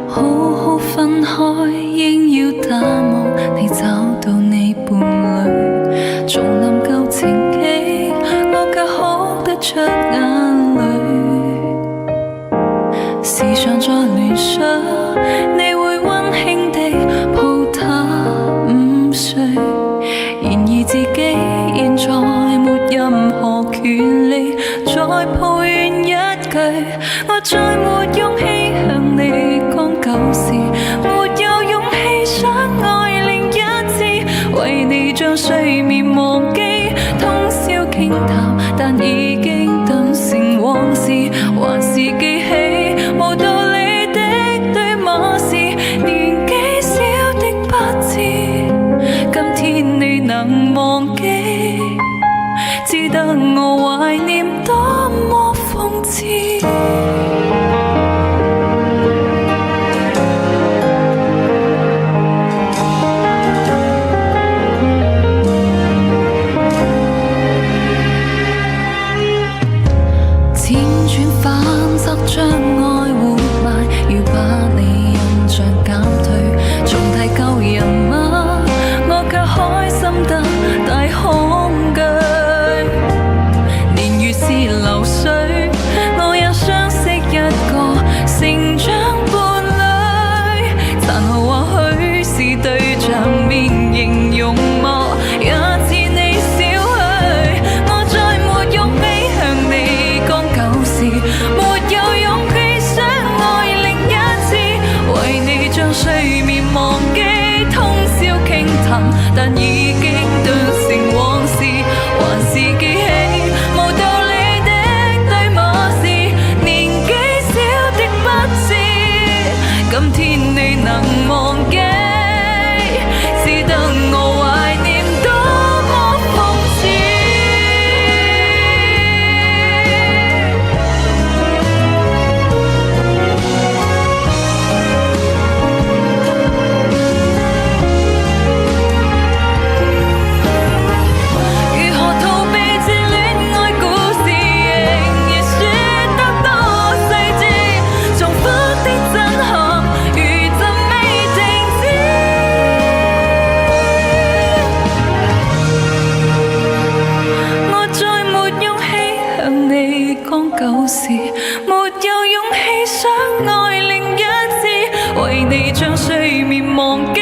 好好分開，應要淡忘你，找到你伴侶，重臨舊情景，我卻哭得出眼淚。時常在聯想，你會溫馨地抱他午睡，然而自己現在沒任何權利再抱怨一句，我再沒勇氣向你講舊事，沒有勇氣想愛另一次，為你將睡眠忘記，通宵傾談，但已經當成往事，還是記起無道理的對罵是年紀小的不知，今天你能忘記，只得我懷念多麼諷刺。輾轉反側將愛活埋，要把你印象減退，重提舊人物，我卻開心得大恐懼。年月是流水，我也相識一個成長伴侶，殘酷或許是對象面形容貌也似你少許，我再沒勇氣向你講舊事，沒有勇氣想愛另一次，為你將睡眠忘記，通宵傾談，但已經斷成往事，還是記起無道理的對罵是年紀小的不知，今天你能忘記，只得我懷念多麼諷刺。如何逃避這戀愛故事，仍然說得多細緻，重複的震撼如今未停止。我再沒勇氣向你講舊事，沒有勇氣想愛另一次，為你將睡眠忘記，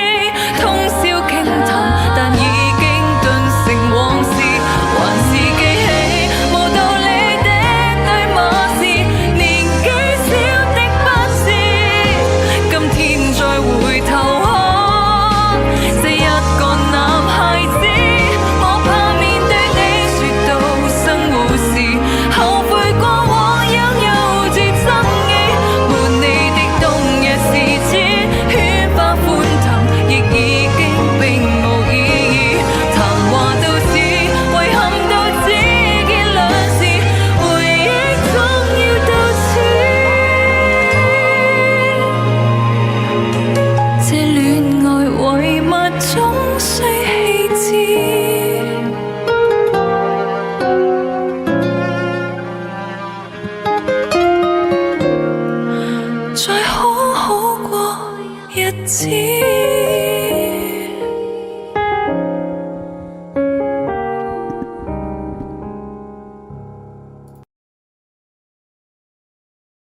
通宵傾談，但已經斷成往事，還是記起無道理的對罵是年紀小的不知，今天再回頭看這一個男孩子，我怕面對你說到生活時，後悔過往有幼稚爭議，沒你的冬日時節，喧嘩歡騰亦已經並無意義，談話到此，遺憾到此，結論是回憶總要到此，這戀愛遺物總需棄置，再好好過日子。